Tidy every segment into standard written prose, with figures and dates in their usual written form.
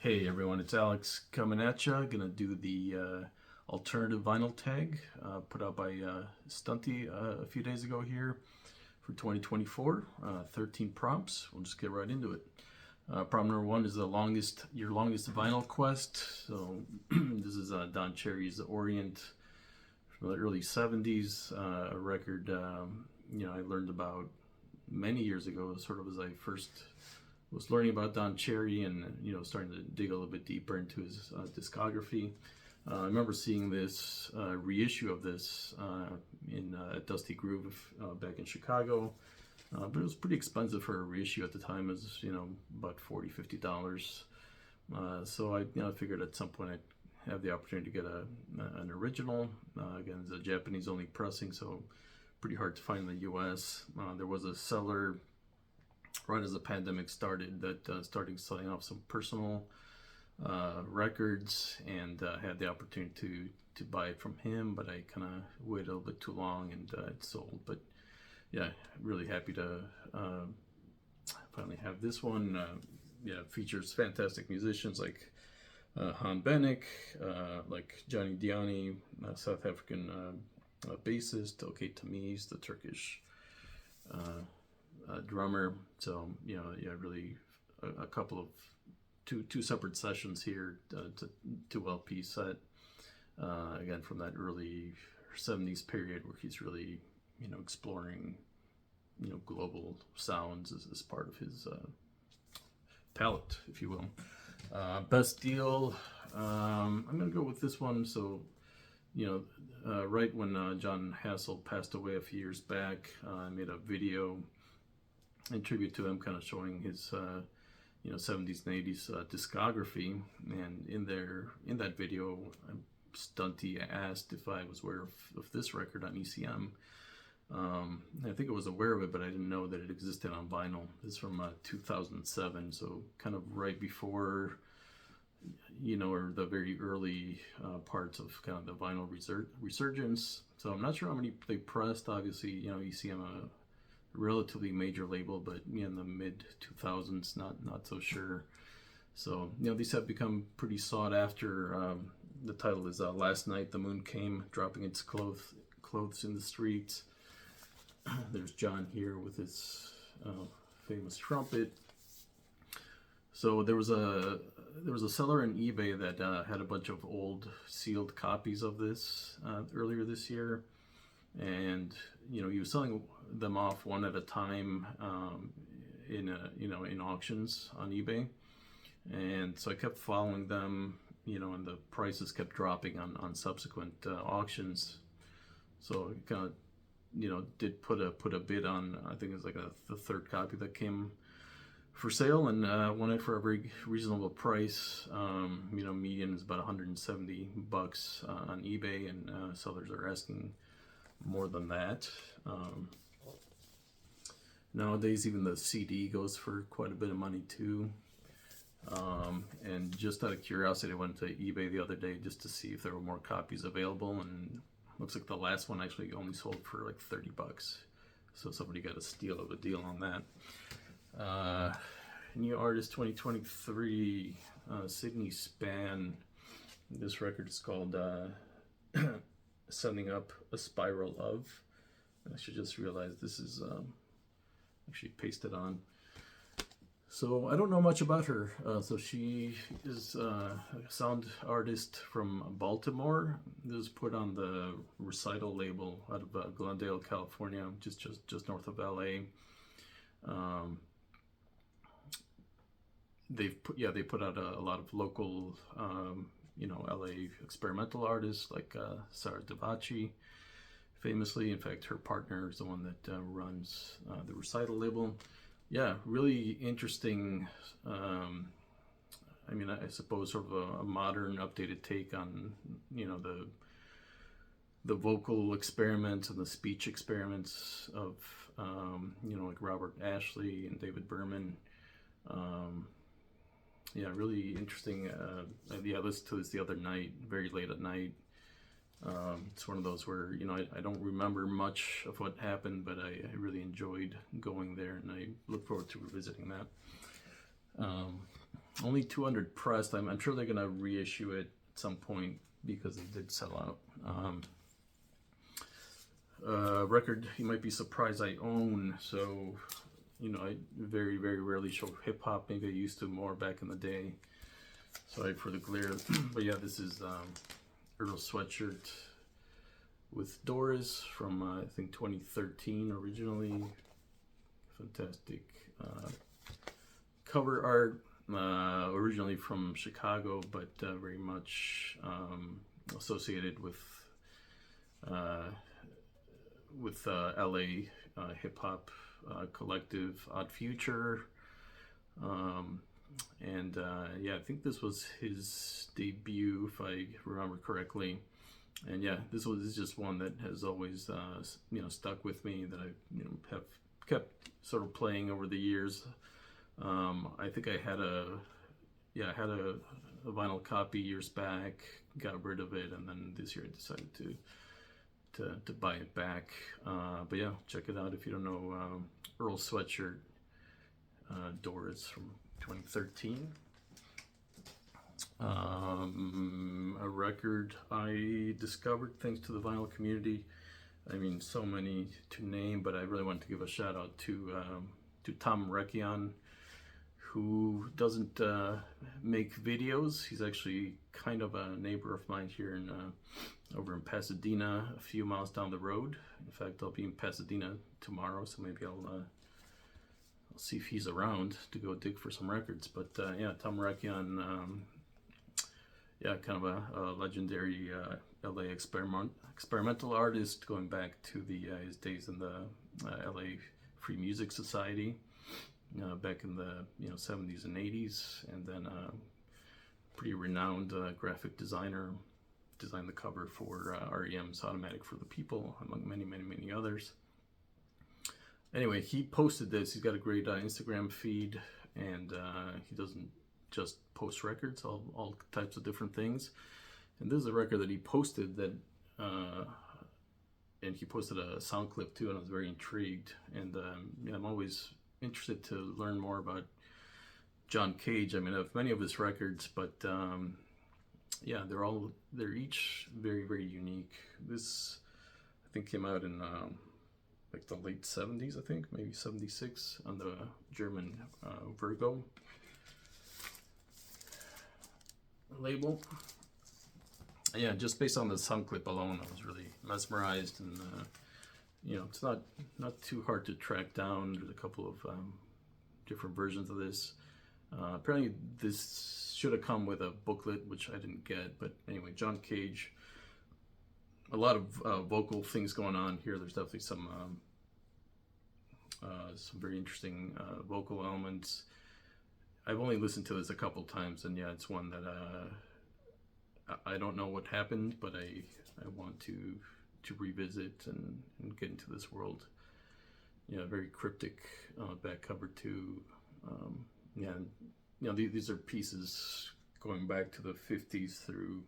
Hey everyone, it's Alex coming at ya. Gonna do the alternative vinyl tag put out by Stunty a few days ago here for 2024. 13 prompts. We'll just get right into it. Prompt number one is your longest vinyl quest. So this is Don Cherry's The Orient from the early 70s. A record I learned about many years ago, sort of as I first was learning about Don Cherry and starting to dig a little bit deeper into his discography. I remember seeing this reissue of this in at Dusty Groove back in Chicago, but it was pretty expensive for a reissue at the time. It was about $40-$50. So I figured at some point I'd have the opportunity to get an original. Again, it's a Japanese only pressing, so pretty hard to find in the U.S. There was a seller right as the pandemic started that started selling off some personal records, and had the opportunity to buy it from him, but I kind of waited a little bit too long and it sold. But yeah, really happy to finally have this one. It features fantastic musicians like Han Benek, like Johnny Diani, South African bassist, Okay Tamiz, the Turkish drummer. So really a couple of two separate sessions here to 2 LP set, again from that early 70s period where he's really exploring global sounds as part of his palette, if you will. Best deal, I'm gonna go with this one. So right when John Hassel passed away a few years back, I made a video in tribute to him, kind of showing his 70s and 80s discography. And in that video, Stunty asked if I was aware of this record on ECM. I think I was aware of it, but I didn't know that it existed on vinyl. It's from 2007, so kind of right before or the very early parts of kind of the vinyl resurgence. So I'm not sure how many they pressed. Obviously, ECM relatively major label, but in the mid 2000s, not so sure. So these have become pretty sought after. The title is Last Night the Moon Came, dropping its clothes in the streets. There's John here with his famous trumpet. So there was a seller on eBay that had a bunch of old sealed copies of this earlier this year, and he was selling them off one at a time in auctions on eBay. And so I kept following them, and the prices kept dropping on subsequent auctions. So I kind of did put a bid on, I think it was like the third copy that came for sale, and won it for a very reasonable price. Median is about $170 on eBay, and sellers are asking more than that. Nowadays, even the CD goes for quite a bit of money too. And just out of curiosity, I went to eBay the other day just to see if there were more copies available, and looks like the last one actually only sold for like $30. So somebody got a steal of a deal on that. New artist 2023, Sydney Span. This record is called Sending Up a Spiral of. I should just realize this is actually pasted on. So I don't know much about her. So she is a sound artist from Baltimore. This is put on the Recital label out of Glendale, California, just north of LA. They put out a lot of local LA experimental artists like Sarah Davachi, famously. In fact, her partner is the one that runs the Recital label. Yeah, really interesting. I suppose sort of a modern, updated take on the vocal experiments and the speech experiments of like Robert Ashley and David Berman. Really interesting. I listened to this the other night, very late at night. It's one of those where I don't remember much of what happened, but I really enjoyed going there, and I look forward to revisiting that. only 200 pressed. I'm sure they're gonna reissue it at some point because it did sell out. Record you might be surprised I own. So, you know, I very, very rarely show hip hop. Maybe I used to more back in the day. Sorry for the glare. But yeah, this is Earl Sweatshirt with Doris from I think 2013 originally. Fantastic cover art, originally from Chicago, but very much associated with LA hip hop collective Odd Future, and yeah, I think this was his debut if I remember correctly. And yeah, this is just one that has always you know, stuck with me, that I, you know, have kept sort of playing over the years. I think I had a vinyl copy years back, got rid of it, and then this year I decided to buy it back. But yeah, check it out if you don't know Earl Sweatshirt, Doris from 2013. A record I discovered thanks to the vinyl community. I mean, so many to name, but I really want to give a shout out to Tom Rekion, who doesn't make videos. He's actually kind of a neighbor of mine here in over in Pasadena, a few miles down the road. In fact, I'll be in Pasadena tomorrow, so maybe I'll see if he's around to go dig for some records. But yeah, Tom Rekion, yeah, kind of a legendary LA experimental artist, going back to his days in the LA Free Music Society, back in the 70s and 80s, and then pretty renowned graphic designer, designed the cover for REM's Automatic for the People, among many others. Anyway, he posted this. He's got a great Instagram feed, and he doesn't just post records, all types of different things. And this is a record that he posted that, and he posted a sound clip too, and I was very intrigued. And yeah, I'm always interested to learn more about John Cage. I mean, I have many of his records, but yeah, they're each very unique. This, I think, came out in like the late 70s, I think, maybe 76, on the German Virgo label. Yeah, just based on the sound clip alone, I was really mesmerized, and you know, it's not too hard to track down. There's a couple of different versions of this. Apparently this should have come with a booklet, which I didn't get, but anyway, John Cage, a lot of vocal things going on here. There's definitely some very interesting vocal elements. I've only listened to this a couple times, and yeah, it's one that I don't know what happened, but I want to revisit and get into this world. Yeah, very cryptic back cover too. Yeah, you know, these are pieces going back to the 50s through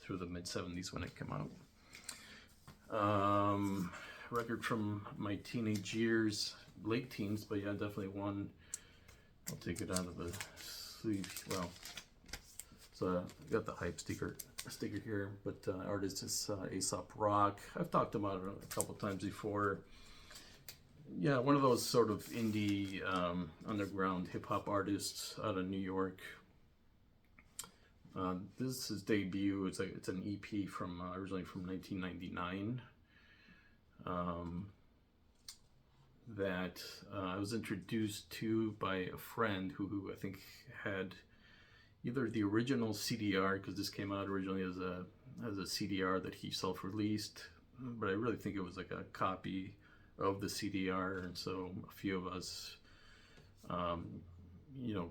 the mid 70s when it came out. Record from my teenage years, late teens, but yeah, definitely one. I'll take it out of the sleeve. Well, so I got the hype sticker here, but artist is Asop Rock. I've talked about it a couple times before. Yeah, one of those sort of indie underground hip hop artists out of New York. This is his debut. It's an EP from originally from 1999. That I was introduced to by a friend who I think had either the original CDR, because this came out originally as a CDR that he self-released, but I really think it was like a copy of the CDR, and so a few of us, you know,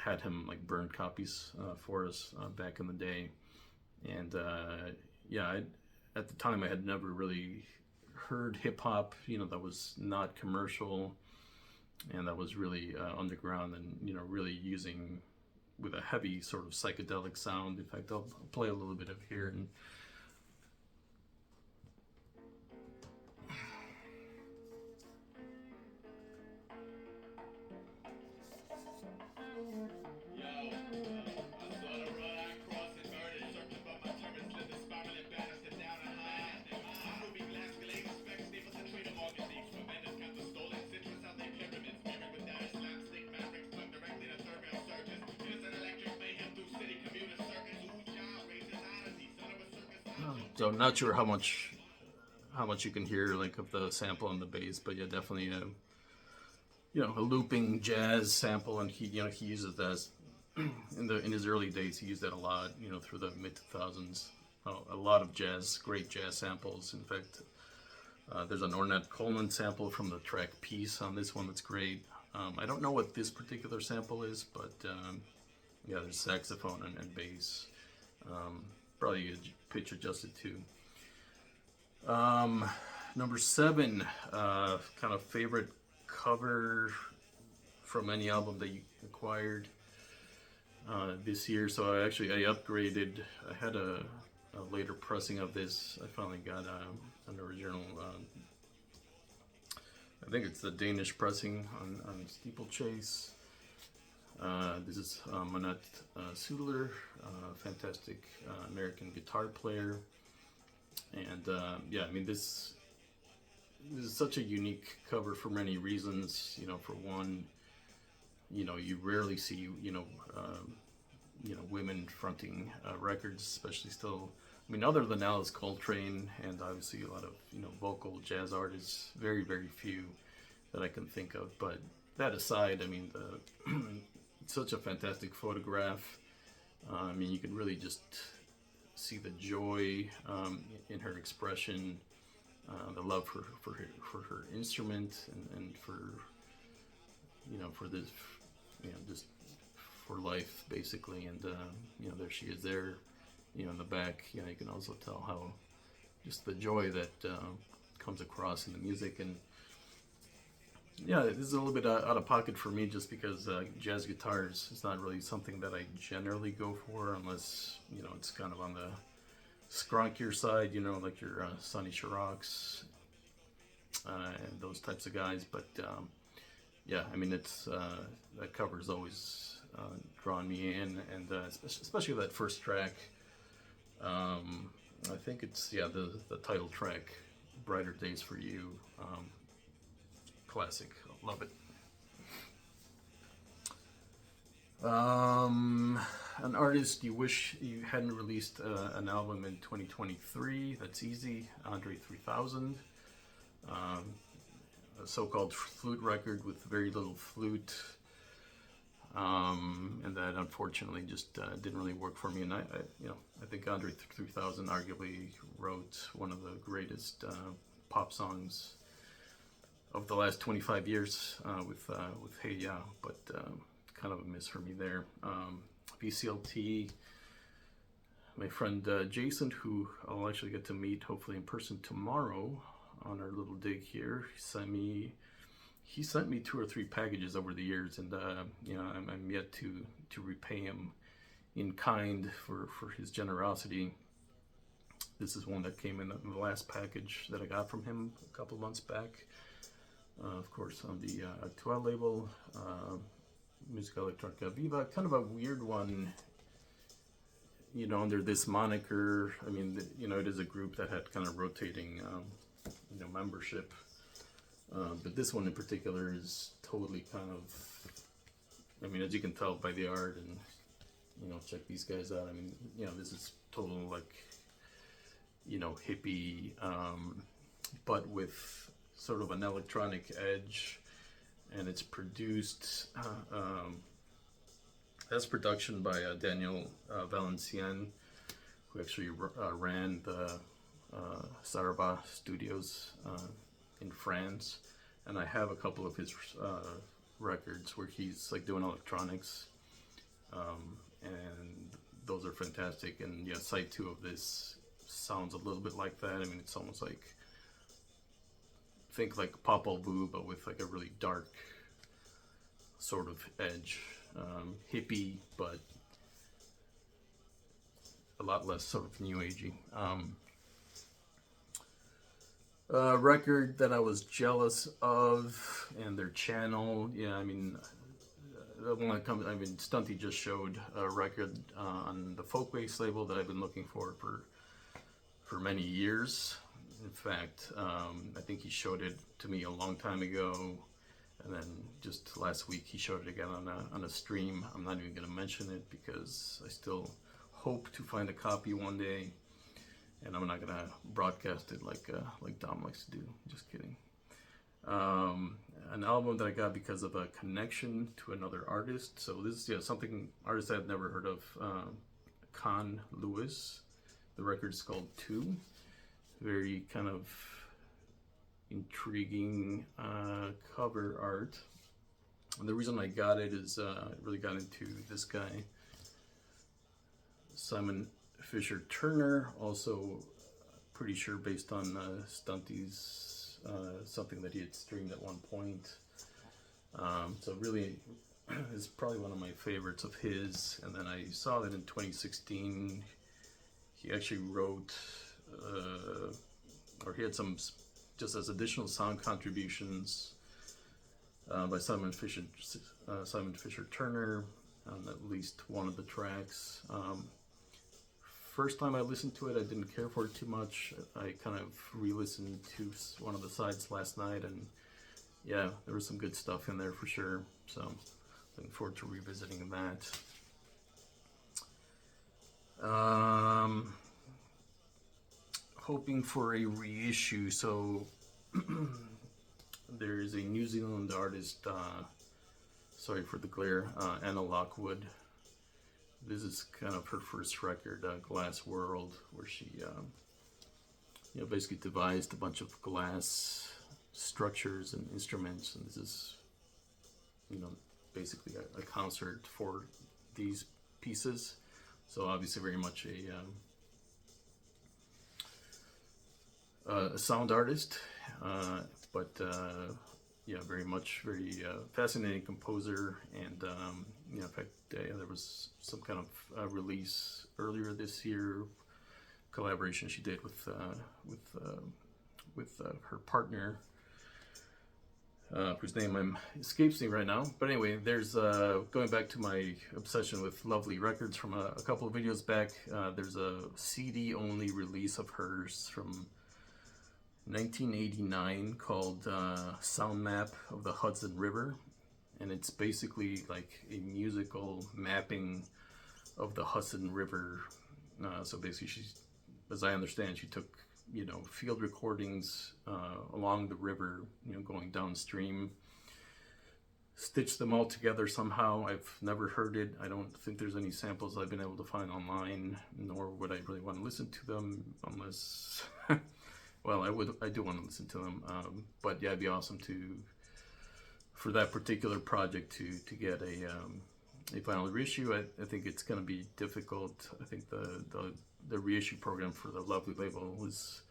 had him like burn copies for us back in the day. And yeah, at the time I had never really heard hip hop, you know, that was not commercial and that was really underground, and you know, really using with a heavy sort of psychedelic sound. In fact, I'll play a little bit of here. And So I'm not sure how much you can hear like of the sample on the bass, but yeah, definitely a a looping jazz sample, and he uses that in his early days. He used that a lot, through the mid 2000s. A lot of great jazz samples. In fact, there's an Ornette Coleman sample from the track Peace on this one that's great. I don't know what this particular sample is, but yeah, there's saxophone and bass. Probably pitch adjusted too. Number 7, kind of favorite cover from any album that you acquired this year. So I upgraded. I had a later pressing of this. I finally got an original. I think it's the Danish pressing on Steeplechase. This is Manette Sudler, fantastic American guitar player. And yeah, I mean, this is such a unique cover for many reasons. For one, you rarely see women fronting records, especially still. I mean, other than Alice Coltrane and obviously a lot of vocal jazz artists, very very few that I can think of. But that aside, I mean, such a fantastic photograph. I mean, you can really just see the joy in her expression, the love for her instrument, and for for this just for life basically. And there she is there, in the back. You can also tell how just the joy that comes across in the music. And yeah, this is a little bit out of pocket for me, just because jazz guitars is not really something that I generally go for, unless it's kind of on the skronkier side, like your Sonny Sharrock's and those types of guys. But yeah, I mean, it's that cover's always drawn me in, and especially that first track. I think it's the title track, "Brighter Days for You." Classic, love it. An artist you wish you hadn't released an album in 2023. That's easy. Andre 3000. A so-called flute record with very little flute. And that unfortunately just didn't really work for me. And I think Andre 3000 arguably wrote one of the greatest pop songs of the last 25 years with Hey Ya, but kind of a miss for me there. VCLT, my friend Jason, who I'll actually get to meet hopefully in person tomorrow on our little dig here, he sent me 2 or 3 packages over the years, and I'm yet to repay him in kind for his generosity. This is one that came in the last package that I got from him a couple months back. Of course, on the Actual label, Musica Electronica Viva, kind of a weird one, under this moniker. I mean, it is a group that had kind of rotating, membership. But this one in particular is totally kind of, I mean, as you can tell by the art, and, check these guys out. I mean, this is total, like, hippie, but with sort of an electronic edge, and it's produced as production by Daniel Valenciennes, who actually ran the Saraba Studios in France. And I have a couple of his records where he's like doing electronics, and those are fantastic. And yeah, side 2 of this sounds a little bit like that. I mean, it's almost like, think like Popol Vuh, but with like a really dark sort of edge, hippie, but a lot less sort of new agey. Record that I was jealous of, and their channel. Yeah, I mean, the one that comes. I mean, Stunty just showed a record on the Folkways label that I've been looking for many years. In fact, I think he showed it to me a long time ago, and then just last week he showed it again on a stream. I'm not even going to mention it because I still hope to find a copy one day. and I'm not gonna broadcast it like Dom likes to do. Just kidding. An album that I got because of a connection to another artist. So this is something artist I've never heard of. Con Lewis. The record's called Two. Very kind of intriguing cover art. And the reason I got it is I really got into this guy, Simon Fisher Turner, also pretty sure based on Stunty's something that he had streamed at one point. So really is probably one of my favorites of his. And then I saw that in 2016 he actually wrote or he had some just as additional sound contributions by Simon Fisher Turner on at least one of the tracks. First time I listened to it, I didn't care for it too much. I kind of re-listened to one of the sides last night, and yeah, there was some good stuff in there for sure. So looking forward to revisiting that. Hoping for a reissue. So there's a New Zealand artist, sorry for the glare, Anna Lockwood. This is kind of her first record, Glass World, where she basically devised a bunch of glass structures and instruments, and this is basically a concert for these pieces. So obviously very much a sound artist, but very fascinating composer. And in fact, there was some kind of release earlier this year, collaboration she did with her partner, whose name escapes me right now. But anyway, there's going back to my obsession with lovely records from a couple of videos back. There's a CD only release of hers from 1989 called Sound Map of the Hudson River, and it's basically like a musical mapping of the Hudson River. So basically, as I understand, she took field recordings along the river, going downstream, stitched them all together somehow. I've never heard it. I don't think there's any samples I've been able to find online, nor would I really want to listen to them unless well, I do want to listen to them, but yeah, it'd be awesome for that particular project to get a final reissue. I think it's going to be difficult. I think the reissue program for the lovely label was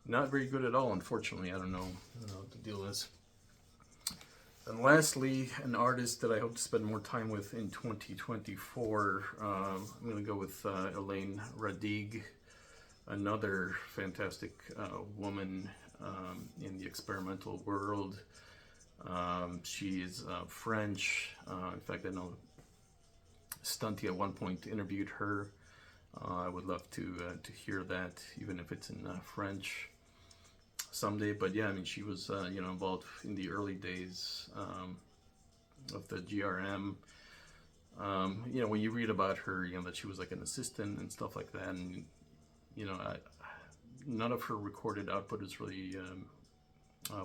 not very good at all, unfortunately. I don't know what the deal is. And lastly, an artist that I hope to spend more time with in 2024. I'm going to go with Alain Radig. Another fantastic woman in the experimental world. She is French. In fact, I know Stunty at one point interviewed her. I would love to hear that, even if it's in French someday. But yeah, I mean, she was involved in the early days of the GRM. When you read about her, that she was like an assistant and stuff like that, and none of her recorded output is really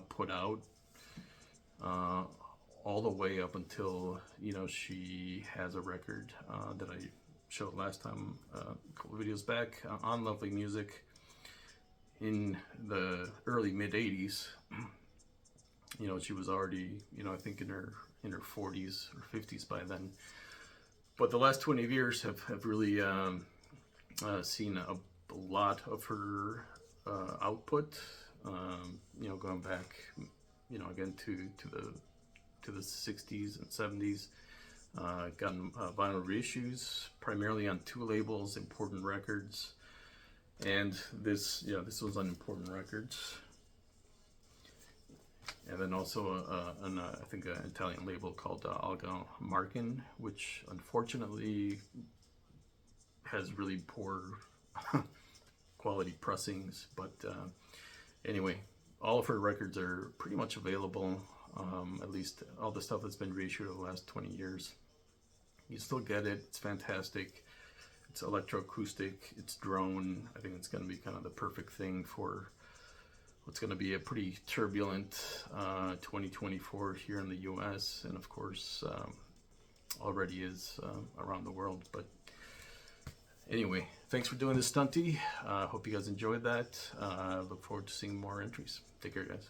put out all the way up until she has a record that I showed last time, a couple of videos back, on Lovely Music in the early mid 80s. She was already I think in her 40s or 50s by then. But the last 20 years have really seen a lot of her output, going back, again to the 60s and 70s. Gotten vinyl reissues, primarily on two labels, Important Records, and this was on Important Records, and then also I think an Italian label called Alga Markin, which unfortunately has really poor quality pressings. But anyway, all of her records are pretty much available, at least all the stuff that's been reissued over the last 20 years. You still get it. It's fantastic. It's electroacoustic, it's drone. I think it's going to be kind of the perfect thing for what's going to be a pretty turbulent 2024 here in the US, and of course already is around the world. But anyway, thanks for doing this, Stunty. Hope you guys enjoyed that. Look forward to seeing more entries. Take care, guys.